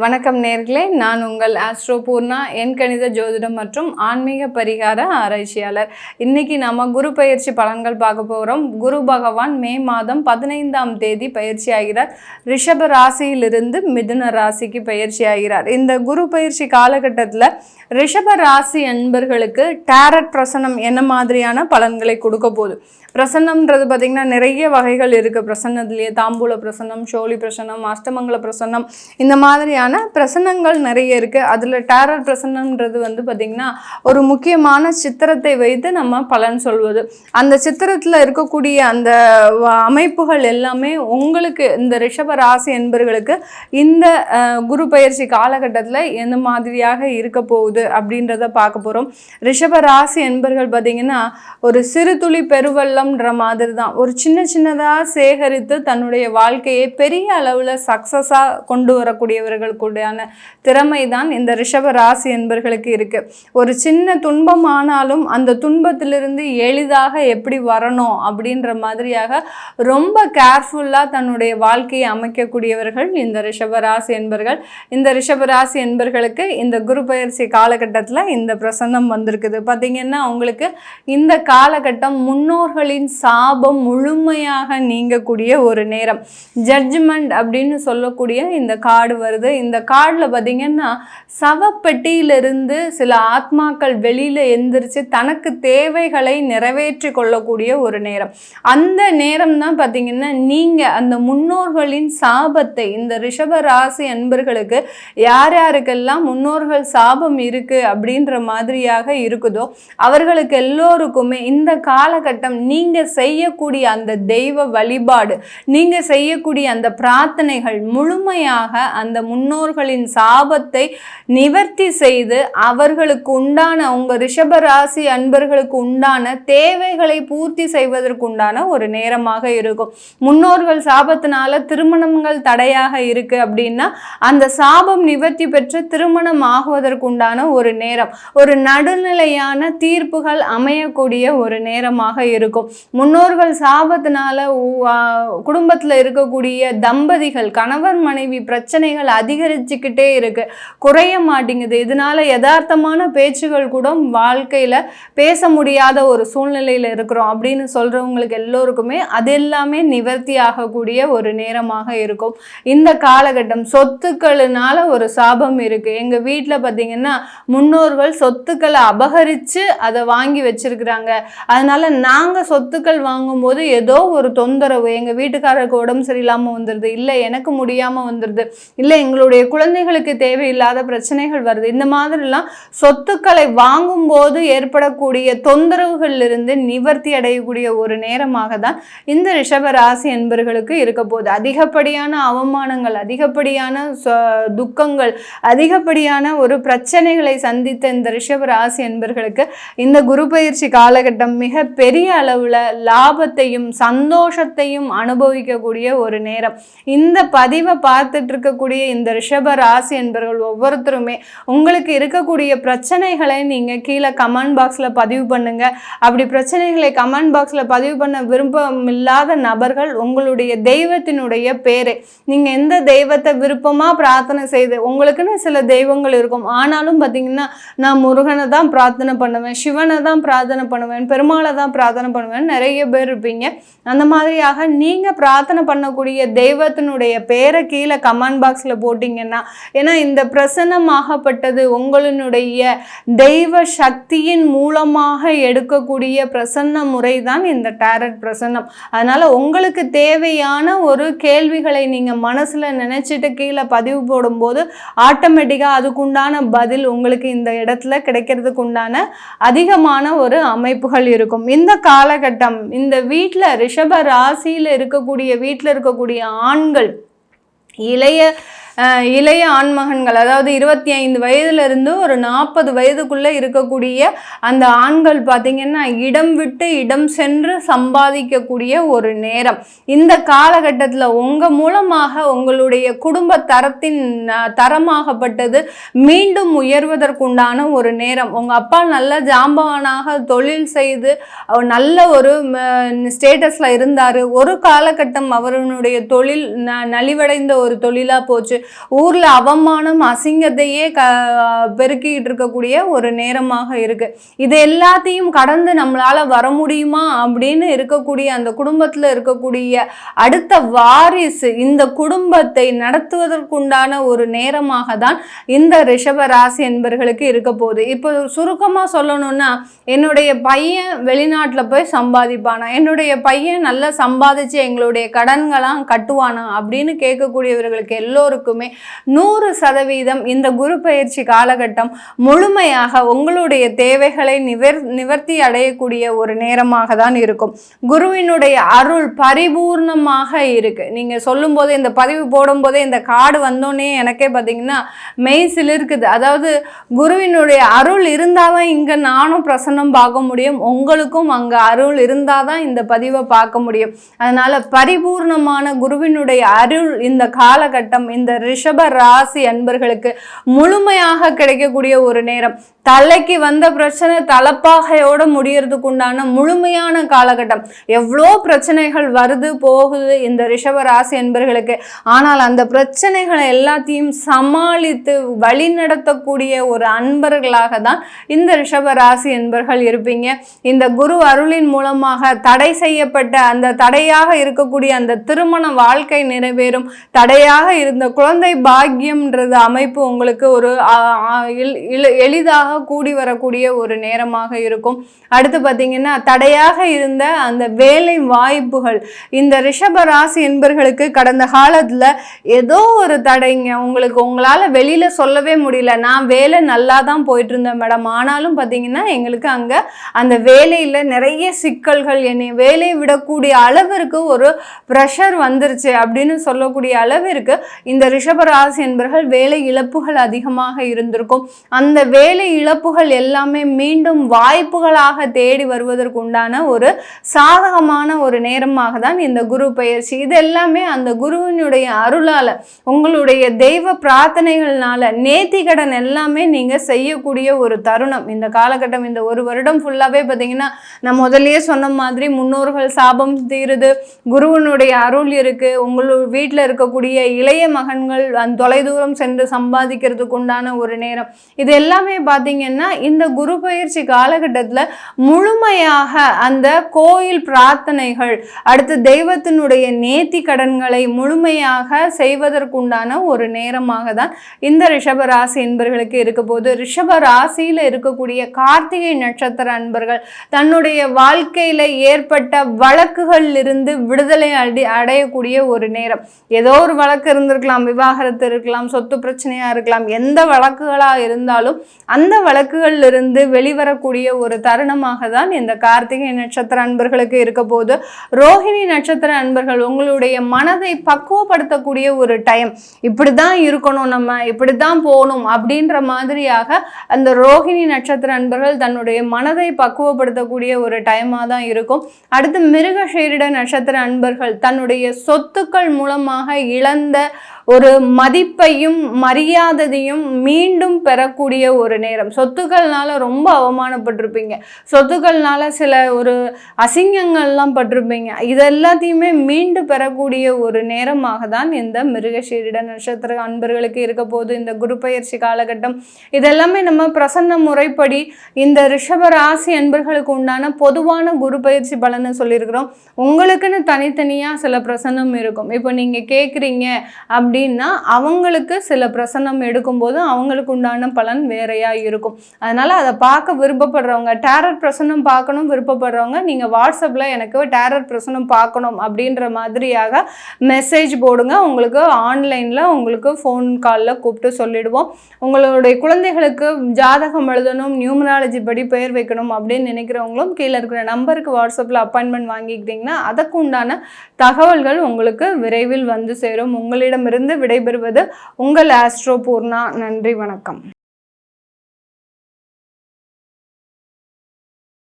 வணக்கம் நேர்களே, நான் உங்கள் ஆஸ்ட்ரோ பூர்ணா, எண் கணித ஜோதிடம் மற்றும் ஆன்மீக பரிகார ஆராய்ச்சியாளர். இன்னைக்கு நம்ம குரு பயிற்சி பலன்கள் பார்க்க போகிறோம். குரு பகவான் மே மாதம் 15ஆம் தேதி பயிற்சி ஆகிறார். ரிஷப ராசியிலிருந்து மிதுன ராசிக்கு பயிற்சி ஆகிறார். இந்த குரு பயிற்சி காலகட்டத்தில் ரிஷப ராசி அன்பர்களுக்கு டேரட் பிரசனம் என்ன மாதிரியான பலன்களை கொடுக்க போகுது? பிரசன்னம்ன்றது பார்த்திங்கன்னா நிறைய வகைகள் இருக்குது. பிரசன்னத்துலேயே தாம்பூல பிரசன்னம், ஷோலி பிரசன்னம், அஷ்டமங்கல பிரசன்னம், இந்த மாதிரியான பிரசன்னங்கள் நிறைய இருக்குது. அதில் டேரட் பிரசன்னம்ன்றது பார்த்திங்கன்னா ஒரு முக்கியமான சித்திரத்தை வைத்து நம்ம பலன் சொல்வது. அந்த சித்திரத்தில் இருக்கக்கூடிய அந்த அமைப்புகள் எல்லாமே உங்களுக்கு இந்த ரிஷப ராசி என்பர்களுக்கு இந்த குரு பயிற்சி காலகட்டத்தில் எந்த மாதிரியாக இருக்க போகுது அப்படின்றத பார்க்க போகிறோம். ரிஷப ராசி என்பர்கள் பார்த்திங்கன்னா ஒரு சிறு துளி பெருவெள்ளம்ன்ற மாதிரி தான். ஒரு சின்னதாக சேகரித்து தன்னுடைய வாழ்க்கையை பெரிய அளவில் சக்ஸஸாக கொண்டு வரக்கூடியவர்களுக்குடையான திறமை தான் இந்த ரிஷப ராசி என்பர்களுக்கு இருக்குது. ஒரு சின்ன துன்பம் ஆனாலும் அந்த துன்பத்திலிருந்து எளிதாக எப்படி வரணும் அப்படின்ற மாதிரியாக ரொம்ப கேர்ஃபுல்லாக தன்னுடைய வாழ்க்கையை அமைக்கக்கூடியவர்கள் இந்த ரிஷப ராசி என்பர்கள். இந்த ரிஷப ராசி என்பர்களுக்கு இந்த குரு பயிற்சி காலகட்டத்தில் இந்த பிரசன்னம் வந்திருக்குது. பார்த்திங்கன்னா அவங்களுக்கு இந்த காலகட்டம் முன்னோர்களின் சாபம் முழுமையாக நீங்கக்கூடிய ஒரு நேரம். ஜட்ஜ்மெண்ட் அப்படின்னு சொல்லக்கூடிய இந்த கார்டு வருது. இந்த கார்டில் பார்த்திங்கன்னா சவப்பெட்டியிலிருந்து சில ஆத்மாக்கள் வெளியில் எந்திரிச்சு தனக்கு தேவைகளை நிறைவேற்றி கொள்ளக்கூடிய ஒரு நேரம். அந்த நேரம் தான் பார்த்திங்கன்னா நீங்கள் அந்த முன்னோர்களின் சாபத்தை, இந்த ரிஷப ராசி அன்பர்களுக்கு யார் யாருக்கெல்லாம் முன்னோர்கள் சாபம் இருக்குது அப்படின்ற மாதிரியாக இருக்குதோ அவர்களுக்கு எல்லோருக்குமே இந்த காலகட்டம் நீங்கள் செய்யக்கூடிய அந்த தெய்வ வழிபாடு, நீங்கள் செய்யக்கூடிய அந்த பிரார்த்தனைகள் முழுமையாக அந்த முன்னோர்களின் சாபத்தை நிவர்த்தி செய்து அவர்களுக்கு உண்டான, உங்கள் ரிஷப ராசி அன்பர்களுக்கு உண்டான தேவைகளை பூர்த்தி செய்வதற்குண்டான ஒரு நேரமாக இருக்கும். முன்னோர்கள் சாபத்தினால திருமணங்கள் தடையாக இருக்கு அப்படின்னா அந்த சாபம் நிவர்த்தி பெற்று திருமணம் ஆகுவதற்குண்டான ஒரு நேரம், ஒரு நடுநிலையான தீர்ப்புகள் அமையக்கூடிய ஒரு நேரமாக இருக்கும். முன்னோர்கள் சாபத்தினால குடும்பத்தில் இருக்கக்கூடிய தம்பதிகள், கணவர் மனைவி பிரச்சனைகள் அதிகரிச்சுக்கிட்டே இருக்கு, குறைய மாட்டேங்குது. இதனால யதார்த்தமான பேச்சுகள் கூட வாழ்க்கையில பேச முடியாத ஒரு சூழ்நிலையில இருக்கிறோம் அப்படின்னு சொல்றவங்களுக்கு எல்லோருக்குமே அது எல்லாமே நிவர்த்தி ஆகக்கூடிய ஒரு நேரமாக இருக்கும். இந்த காலகட்டம் சொத்துக்களினால ஒரு சாபம் இருக்கு. எங்க வீட்டில் பார்த்தீங்கன்னா முன்னோர்கள் சொத்துக்களை அபகரித்து அதை வாங்கி வச்சிருக்கிறாங்க, அதனால நாங்கள் சொத்துக்கள் வாங்கும்போது ஏதோ ஒரு தொந்தரவு, எங்கள் வீட்டுக்காரருக்கு உடம்பு சரியில்லாமல் வந்துடுது, இல்லை எனக்கு முடியாமல் வந்துடுது, இல்லை எங்களுடைய குழந்தைகளுக்கு தேவையில்லாத பிரச்சனைகள் வருது. இந்த மாதிரிலாம் சொத்துக்களை வாங்கும்போது ஏற்படக்கூடிய தொந்தரவுகளிலிருந்து நிவர்த்தி அடையக்கூடிய ஒரு நேரமாக தான் இந்த ரிஷப ராசி என்பர்களுக்கு இருக்க போகுது. அதிகப்படியான அவமானங்கள், அதிகப்படியான துக்கங்கள், அதிகப்படியான ஒரு பிரச்சனைகளை சந்தித்த இந்த ரிஷப ராசி என்பர்களுக்கு இந்த குரு பயிற்சி காலகட்டம் மிக பெரிய அளவில் லாபத்தையும் சந்தோஷத்தையும் அனுபவிக்கக்கூடிய ஒரு நேரம். இந்த பதிவை பார்த்துட்டு இருக்கக்கூடிய இந்த ரிஷப ராசி என்பவர்கள் ஒவ்வொருத்தருமே உங்களுக்கு இருக்கக்கூடிய பிரச்சனைகளை நீங்கள் கீழே கமெண்ட் பாக்ஸில் பதிவு பண்ணுங்க. அப்படி பிரச்சனைகளை கமெண்ட் பாக்ஸில் பதிவு பண்ண விருப்பம் இல்லாத நபர்கள் உங்களுடைய தெய்வத்தினுடைய பேரை, நீங்கள் எந்த தெய்வத்தை விருப்பமாக பிரார்த்தனை செய்து, உங்களுக்குன்னு சில தெய்வங்கள் இருக்கும், ஆனாலும் பார்த்தீங்கன்னா நான் முருகனை தான் பிரார்த்தனை பண்ணுவேன், சிவனை தான் பிரார்த்தனை பண்ணுவேன், பெருமாளை தான் பிரார்த்தனை பண்ணுவேன், நிறைய பேர் இருப்பீங்க. அந்த மாதிரியாக நீங்கள் பிரார்த்தனை பண்ணக்கூடிய தெய்வத்தினுடைய பேரை கீழே கமெண்ட் பாக்ஸில் போட்டிங்கன்னா, ஏன்னா இந்த பிரசன்னமாகப்பட்டது உங்களுடைய தெய்வ சக்தியின் மூலமாக எடுக்கக்கூடிய பிரசன்ன முறை தான் இந்த டேரட் பிரசன்னம். அதனால் உங்களுக்கு தேவையான ஒரு கேள்விகளை நீங்கள் மனசில் நினச்சிட்டு கீழே பதிவு போடும்போது ஆட்டோமேட்டிக்காக அதுக்குண்டான பதில் உங்களுக்கு இந்த இடத்துல கிடைக்கிறதுக்கு உண்டான அதிகமான ஒரு அமைப்புகள் இருக்கும். இந்த காலகட்டம் இந்த வீட்டில் ரிஷப ராசியில் இருக்கக்கூடிய வீட்டில் இருக்கக்கூடிய ஆண்கள், இளைய ஆண்மகன்கள், அதாவது 25 வயதிலிருந்து ஒரு 40 வயதுக்குள்ளே இருக்கக்கூடிய அந்த ஆண்கள் பார்த்திங்கன்னா இடம் விட்டு இடம் சென்று சம்பாதிக்கக்கூடிய ஒரு நேரம். இந்த காலகட்டத்தில் உங்கள் மூலமாக உங்களுடைய குடும்ப தரமாகப்பட்டது மீண்டும் உயர்வதற்குண்டான ஒரு நேரம். உங்கள் அப்பா நல்ல ஜாம்பவானாக தொழில் செய்து நல்ல ஒரு ஸ்டேட்டஸில் இருந்தார். ஒரு காலகட்டம் அவருடைய தொழில் நலிவடைந்த ஒரு தொழிலாக போச்சு. ஊர்ல அவமானம் அசிங்கத்தையே பெருக்கிட்டு இருக்கக்கூடிய ஒரு நேரமாக இருக்கு. இது எல்லாத்தையும் கடந்து நம்மளால வர முடியுமா அப்படின்னு இருக்கக்கூடிய அந்த குடும்பத்துல இருக்கக்கூடிய அடுத்த வாரிசு இந்த குடும்பத்தை நடத்துவதற்குண்டான ஒரு நேரமாக தான் இந்த ரிஷப ராசி என்பர்களுக்கு இருக்க போகுது. இப்போ சுருக்கமா சொல்லணும்னா, என்னுடைய பையன் வெளிநாட்டுல போய் சம்பாதிப்பானா, என்னுடைய பையன் நல்லா சம்பாதிச்சு எங்களுடைய கடன்களாம் கட்டுவானா அப்படின்னு கேட்கக்கூடியவர்களுக்கு எல்லோருக்குமே 100% இந்த குரு பயிற்சி காலகட்டம் முழுமையாக உங்களுடைய தேவைகளை நிவர்த்தி அடையக்கூடிய ஒரு நேரமாக தான் இருக்கும். குருவினுடைய அருள் பரிபூர்ணமாக இருக்கு. நீங்க சொல்லும் போதே, இந்த பதிவு போடும் போதே இந்த கார்டு வந்தோடனே எனக்கே பார்த்தீங்கன்னா மெய்சில் இருக்குது. அதாவது குருவினுடைய அருள் இருந்தாதான் இங்க நானும் பிரசன்னம் பார்க்க முடியும், உங்களுக்கும் அங்க அருள் இருந்தாதான் இந்த பதிவை பார்க்க முடியும். அதனால பரிபூர்ணமான குருவினுடைய அருள் இந்த காலகட்டம் இந்த ரிஷப ராசி அன்பர்களுக்கு முழுமையாக கிடைக்கக்கூடிய ஒரு நேரம். தலைக்கு வந்த பிரச்சனை தலப்பாகையோட முடியறதுக்கு உண்டான முழுமையான காலகட்டம். எவ்வளோ பிரச்சனைகள் வருது போகுது இந்த ரிஷப ராசி என்பர்களுக்கு. ஆனால் அந்த பிரச்சனைகளை எல்லாத்தையும் சமாளித்து வழி நடத்தக்கூடிய ஒரு அன்பர்களாக தான் இந்த ரிஷப ராசி என்பர்கள் இருப்பீங்க. இந்த குரு அருளின் மூலமாக தடை செய்யப்பட்ட அந்த தடையாக இருக்கக்கூடிய அந்த திருமண வாழ்க்கை நிறைவேறும். தடையாக இருந்த குழந்தை பாக்கியம்ன்றது அமைப்பு உங்களுக்கு ஒரு எளிதாக கூடி வரக்கூடிய ஒரு நேரமாக இருக்கும். அடுத்து பார்த்தீங்கன்னா, தடையாக இருந்த அந்த வேலை வாய்ப்புகள் இந்த ரிஷப ராசி என்பர்களுக்கு கடந்த காலத்துல ஏதோ ஒரு தடைங்க, உங்களால வெளியில சொல்லவே முடியல, நான் வேலை நல்லா தான் போயிட்டு இருந்தேன் மேடம், ஆனாலும் பார்த்தீங்கன்னா எங்களுக்கு அங்க அந்த வேலையில நிறைய சிக்கல்கள், என்னை வேலையை விடக்கூடிய அளவிற்கு ஒரு ப்ரெஷர் வந்துருச்சு அப்படின்னு சொல்லக்கூடிய அளவிற்கு இந்த ரிஷப ராசி என்பர்கள் வேலை இழப்புகள் அதிகமாக இருந்திருக்கும். அந்த வேலை இழப்புகள் எல்லாமே மீண்டும் வாய்ப்புகளாக தேடி வருவதற்கு உண்டான ஒரு சாதகமான ஒரு நேரமாக தான் இந்த குரு பயிற்சி. இது எல்லாமே அந்த குருவினுடைய அருளால, உங்களுடைய தெய்வ பிரார்த்தனைகள்னால நேர்த்தி கடன் எல்லாமே நீங்க செய்யக்கூடிய ஒரு தருணம் இந்த காலகட்டம். இந்த ஒரு வருடம் ஃபுல்லாவே பார்த்தீங்கன்னா, நான் முதல்லயே சொன்ன மாதிரி முன்னோர்கள் சாபம் தீருது, குருவினுடைய அருள் இருக்கு, உங்களோட வீட்டில் இருக்கக்கூடிய இளைய மகன்கள் தொலைதூரம் சென்று சம்பாதிக்கிறதுக்கு உண்டான ஒரு நேரம். இது எல்லாமே பார்த்தீங்கன்னா இந்த குரு பயிற்சி காலகட்டத்தில் முழுமையாக அந்த கோயில் பிரார்த்தனைகள், அடுத்து தெய்வத்தினுடைய நேர்த்தி கடன்களை முழுமையாக செய்வதற்குண்டான ஒரு நேரமாக தான் இந்த ரிஷப ராசி என்பர்களுக்கு இருக்க போது. ரிஷப ராசியில இருக்கக்கூடிய கார்த்திகை நட்சத்திர அன்பர்கள் தன்னுடைய வாழ்க்கையில ஏற்பட்ட வழக்குகள் இருந்து விடுதலை அடையக்கூடிய ஒரு நேரம். ஏதோ ஒரு வழக்கு இருந்திருக்கலாம், விவாகரத்து இருக்கலாம், சொத்து பிரச்சனையா இருக்கலாம், எந்த வழக்குகளா இருந்தாலும் அந்த வழக்குகள் இருந்து வெளிவரக்கூடிய ஒரு தருணமாக தான் இந்த கார்த்திகை நட்சத்திர அன்பர்களுக்கு இருக்க போது. ரோஹிணி நட்சத்திர அன்பர்கள் உங்களுடைய மனதை பக்குவப்படுத்தக்கூடிய ஒரு டைம். இப்படிதான் இருக்கணும், நம்ம இப்படித்தான் போகணும் அப்படின்ற மாதிரியாக அந்த ரோஹிணி நட்சத்திர அன்பர்கள் தன்னுடைய மனதை பக்குவப்படுத்தக்கூடிய ஒரு டைமாக தான் இருக்கும். அடுத்து மிருகசீரிட நட்சத்திர அன்பர்கள் தன்னுடைய சொத்துக்கள் மூலமாக இழந்த ஒரு மதிப்பையும் மரியாதையும் மீண்டும் பெறக்கூடிய ஒரு நேரம். சொத்துக்கள்னால ரொம்ப அவமானப்பட்டிருப்பீங்க, சொத்துக்கள்னால சில ஒரு அசிங்கங்கள்லாம் பட்டிருப்பீங்க, இதெல்லாத்தையுமே மீண்டு பெறக்கூடிய ஒரு நேரமாக தான் இந்த மிருகசீரிட நட்சத்திர அன்பர்களுக்கு இருக்க போது இந்த குரு பயிற்சி காலகட்டம். இதெல்லாமே நம்ம பிரசன்ன முறைப்படி இந்த ரிஷப ராசி அன்பர்களுக்கு உண்டான பொதுவான குரு பயிற்சி பலனை சொல்லியிருக்கிறோம். உங்களுக்குன்னு தனித்தனியாக சில பிரசன்னம் இருக்கும். இப்போ நீங்கள் கேட்குறீங்க அப்படின்னா அவங்களுக்கு சில பிரசன்னம் எடுக்கும்போது அவங்களுக்கு உண்டான பலன் வேறையா இருக்கும். அதனால அதை பார்க்க விருப்பப்படுறவங்க, டேரட் பிரசன்னம் பார்க்கணும் விருப்பப்படுறவங்க, நீங்க வாட்ஸ்அப்ல எனக்கு டேரட் பிரசன்னம் பார்க்கணும் அப்படின்ற மாதிரியாக மெசேஜ் போடுங்க. உங்களுக்கு ஆன்லைன்ல உங்களுக்கு ஃபோன் காலில் கூப்பிட்டு சொல்லிடுவோம். உங்களுடைய குழந்தைகளுக்கு ஜாதகம் எழுதணும், நியூமராலஜி படி பெயர் வைக்கணும் அப்படின்னு நினைக்கிறவங்களும் கீழே இருக்கிற நம்பருக்கு வாட்ஸ்அப்பில் அப்பாயின்மெண்ட் வாங்கிக்கிட்டிங்கன்னா அதுக்கு உண்டான தகவல்கள் உங்களுக்கு விரைவில் வந்து சேரும். உங்களிடமிருந்து விடைபெறுவது உங்கள் ஆஸ்ட்ரோ பூர்ணா. நன்றி, வணக்கம்.